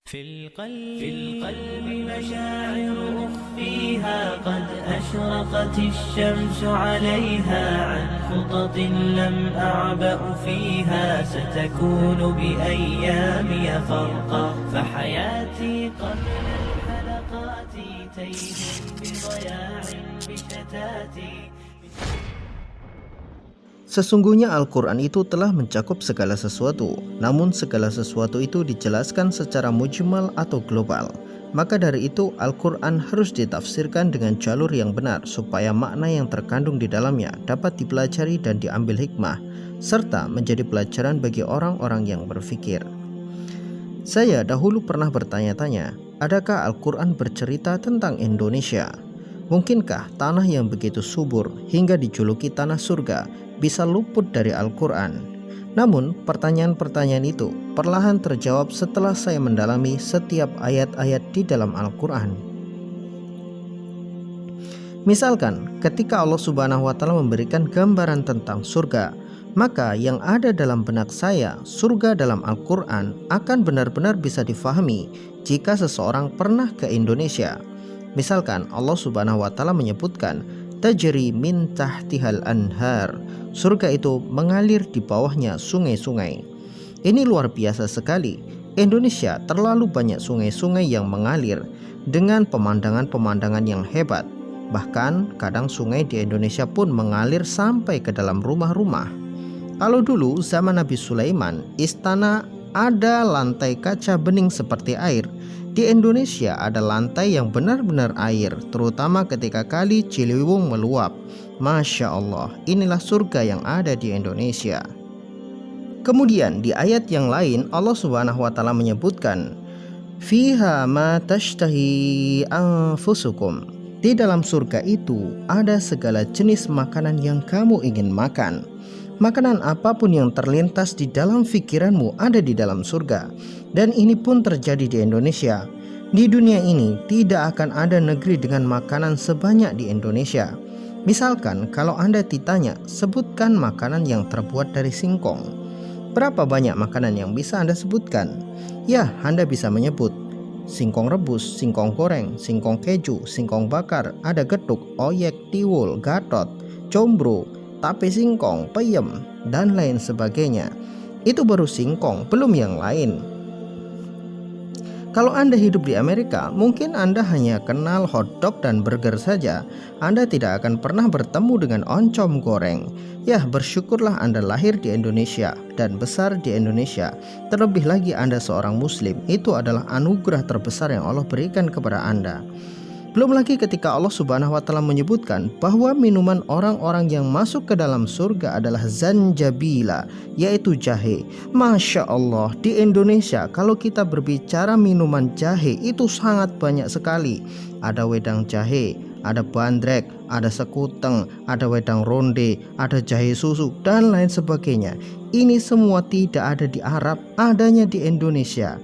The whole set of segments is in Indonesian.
في القلب مشاعر أخفيها قد أشرقت الشمس عليها عن خطط لم أعبأ فيها ستكون بأيامي فرقا فحياتي قبل الحلقات تيه بضياع بشتاتي. Sesungguhnya Al-Quran itu telah mencakup segala sesuatu, namun segala sesuatu itu dijelaskan secara mujmal atau global. Maka dari itu Al-Quran harus ditafsirkan dengan jalur yang benar supaya makna yang terkandung di dalamnya dapat dipelajari dan diambil hikmah, serta menjadi pelajaran bagi orang-orang yang berfikir. Saya dahulu pernah bertanya-tanya, adakah Al-Quran bercerita tentang Indonesia? Mungkinkah tanah yang begitu subur hingga dijuluki tanah surga bisa luput dari Al-Quran? Namun pertanyaan-pertanyaan itu perlahan terjawab setelah saya mendalami setiap ayat-ayat di dalam Al-Quran. Misalkan ketika Allah Subhanahu wa Ta'ala memberikan gambaran tentang surga, maka yang ada dalam benak saya, surga dalam Al-Quran akan benar-benar bisa difahami jika seseorang pernah ke Indonesia. Misalkan Allah Subhanahu wa Ta'ala menyebutkan tajri min tahtihal anhar, surga itu mengalir di bawahnya sungai-sungai. Ini luar biasa sekali. Indonesia terlalu banyak sungai-sungai yang mengalir dengan pemandangan-pemandangan yang hebat. Bahkan kadang sungai di Indonesia pun mengalir sampai ke dalam rumah-rumah. Kalau dulu zaman Nabi Sulaiman, istana ada lantai kaca bening seperti air. Di Indonesia ada lantai yang benar-benar air, terutama ketika kali Ciliwung meluap. Masya Allah, inilah surga yang ada di Indonesia. Kemudian di ayat yang lain Allah Subhanahu wa Ta'ala menyebutkan fiha ma tashtahi anfusukum. Di dalam surga itu ada segala jenis makanan yang kamu ingin makan. Makanan apapun yang terlintas di dalam pikiranmu ada di dalam surga. Dan ini pun terjadi di Indonesia. Di dunia ini tidak akan ada negeri dengan makanan sebanyak di Indonesia. Misalkan kalau Anda ditanya, sebutkan makanan yang terbuat dari singkong. Berapa banyak makanan yang bisa Anda sebutkan? Ya, Anda bisa menyebut singkong rebus, singkong goreng, singkong keju, singkong bakar, ada getuk, oyek, tiwul, gatot, combro, tape singkong, peyem, dan lain sebagainya. Itu baru singkong, belum yang lain. Kalau Anda hidup di Amerika, mungkin Anda hanya kenal hotdog dan burger saja. Anda tidak akan pernah bertemu dengan oncom goreng. Ya, bersyukurlah Anda lahir di Indonesia dan besar di Indonesia. Terlebih lagi Anda seorang Muslim. Itu adalah anugerah terbesar yang Allah berikan kepada Anda. Belum lagi ketika Allah Subhanahu wa Ta'ala menyebutkan bahwa minuman orang-orang yang masuk ke dalam surga adalah zanjabila, yaitu jahe. Masya Allah, di Indonesia kalau kita berbicara minuman jahe itu sangat banyak sekali. Ada wedang jahe, ada bandrek, ada sekuteng, ada wedang ronde, ada jahe susu, dan lain sebagainya. Ini semua tidak ada di Arab, adanya di Indonesia.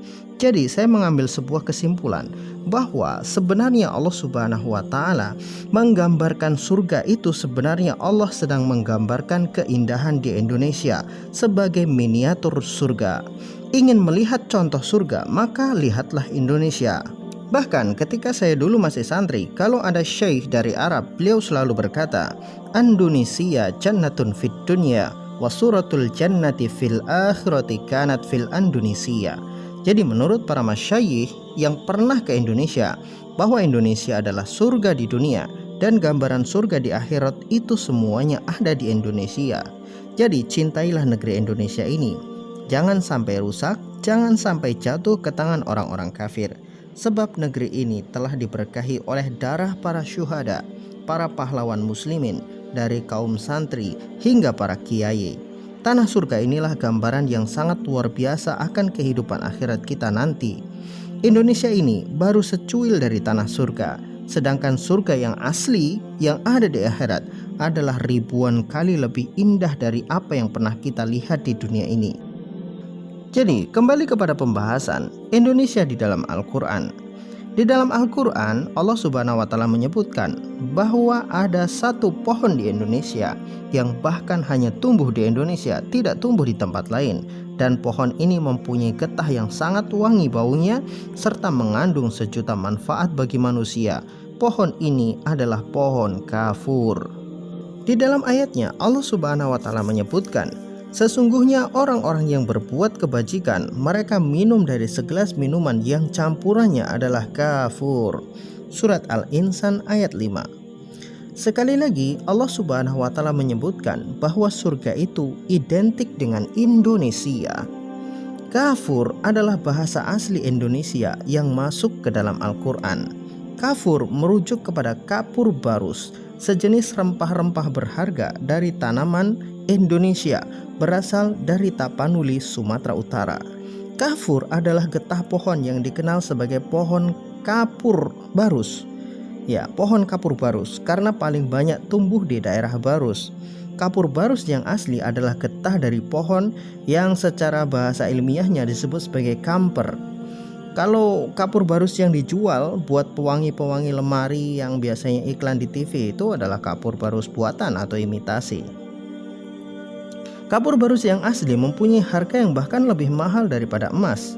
Jadi saya mengambil sebuah kesimpulan bahwa sebenarnya Allah Subhanahu wa Ta'ala menggambarkan surga itu sebenarnya Allah sedang menggambarkan keindahan di Indonesia sebagai miniatur surga. Ingin melihat contoh surga, maka lihatlah Indonesia. Bahkan ketika saya dulu masih santri, kalau ada syekh dari Arab, beliau selalu berkata, Indonesia jannatun fid dunya wa suratul jannati fil akhirati kanat fil Indonesia. Jadi menurut para masyayikh yang pernah ke Indonesia, bahwa Indonesia adalah surga di dunia dan gambaran surga di akhirat itu semuanya ada di Indonesia. Jadi cintailah negeri Indonesia ini. Jangan sampai rusak, jangan sampai jatuh ke tangan orang-orang kafir. Sebab negeri ini telah diberkahi oleh darah para syuhada, para pahlawan muslimin, dari kaum santri hingga para kiai. Tanah surga inilah gambaran yang sangat luar biasa akan kehidupan akhirat kita nanti. Indonesia ini baru secuil dari tanah surga, sedangkan surga yang asli yang ada di akhirat adalah ribuan kali lebih indah dari apa yang pernah kita lihat di dunia ini. Jadi kembali kepada pembahasan Indonesia di dalam Al-Quran. Di dalam Al-Quran Allah Subhanahu wa Ta'ala menyebutkan bahwa ada satu pohon di Indonesia yang bahkan hanya tumbuh di Indonesia, tidak tumbuh di tempat lain. dan pohon ini mempunyai getah yang sangat wangi baunya serta mengandung sejuta manfaat bagi manusia. Pohon ini adalah pohon kafur. Di dalam ayatnya Allah Subhanahu wa taala menyebutkan, sesungguhnya orang-orang yang berbuat kebajikan, mereka minum dari segelas minuman yang campurannya adalah kafur. Surat Al-Insan ayat 5. Sekali lagi Allah Subhanahu wa taala menyebutkan bahwa surga itu identik dengan Indonesia. Kafur adalah bahasa asli Indonesia yang masuk ke dalam Al-Quran. Kafur merujuk kepada kapur barus, sejenis rempah-rempah berharga dari tanaman Indonesia, berasal dari Tapanuli, Sumatera Utara. Kafur adalah getah pohon yang dikenal sebagai pohon kapur barus. Ya, pohon kapur barus karena paling banyak tumbuh di daerah barus. Kapur barus yang asli adalah getah dari pohon yang secara bahasa ilmiahnya disebut sebagai kamper. Kalau kapur barus yang dijual buat pewangi-pewangi lemari yang biasanya iklan di TV itu adalah kapur barus buatan atau imitasi. Kapur barus yang asli mempunyai harga yang bahkan lebih mahal daripada emas.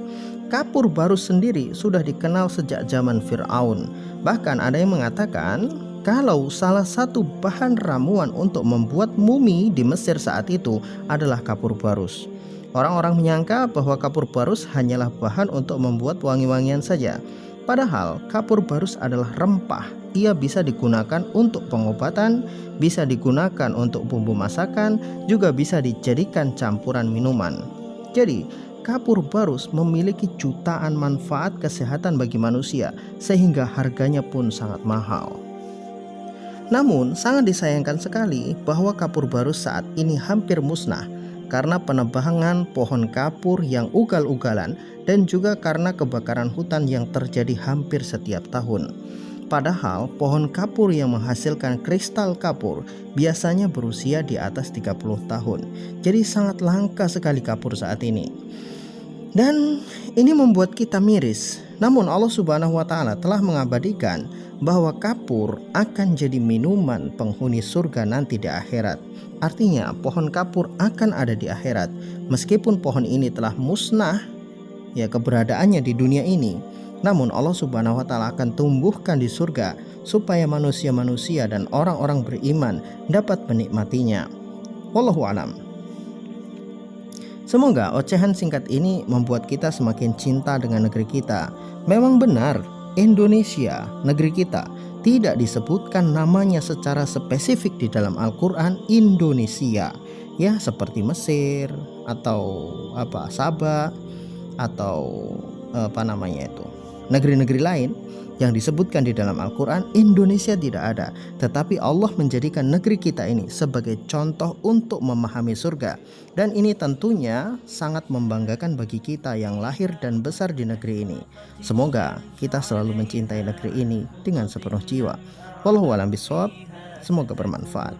Kapur barus sendiri sudah dikenal sejak zaman Fir'aun. Bahkan ada yang mengatakan kalau salah satu bahan ramuan untuk membuat mumi di Mesir saat itu adalah kapur barus. Orang-orang menyangka bahwa kapur barus hanyalah bahan untuk membuat wangi-wangian saja. Padahal kapur barus adalah rempah. Ia bisa digunakan untuk pengobatan, bisa digunakan untuk bumbu masakan, juga bisa dijadikan campuran minuman. Jadi, kapur barus memiliki jutaan manfaat kesehatan bagi manusia, sehingga harganya pun sangat mahal. Namun, sangat disayangkan sekali bahwa kapur barus saat ini hampir musnah karena penebangan pohon kapur yang ugal-ugalan dan juga karena kebakaran hutan yang terjadi hampir setiap tahun. Padahal pohon kapur yang menghasilkan kristal kapur biasanya berusia di atas 30 tahun. Jadi sangat langka sekali kapur saat ini. Dan ini membuat kita miris. Namun Allah Subhanahu wa taala telah mengabadikan bahwa kapur akan jadi minuman penghuni surga nanti di akhirat. Artinya pohon kapur akan ada di akhirat. Meskipun pohon ini telah musnah ya keberadaannya di dunia ini, namun Allah Subhanahu wa taala akan tumbuhkan di surga supaya manusia-manusia dan orang-orang beriman dapat menikmatinya. Wallahu a'lam. Semoga ocehan singkat ini membuat kita semakin cinta dengan negeri kita. Memang benar, Indonesia, negeri kita, tidak disebutkan namanya secara spesifik di dalam Al-Quran Indonesia. Ya, seperti Mesir atau Sabah atau negeri-negeri lain yang disebutkan di dalam Al-Quran, Indonesia tidak ada. Tetapi Allah menjadikan negeri kita ini sebagai contoh untuk memahami surga. Dan ini tentunya sangat membanggakan bagi kita yang lahir dan besar di negeri ini. Semoga kita selalu mencintai negeri ini dengan sepenuh jiwa. Wallahu a'lam bishawab. Semoga bermanfaat.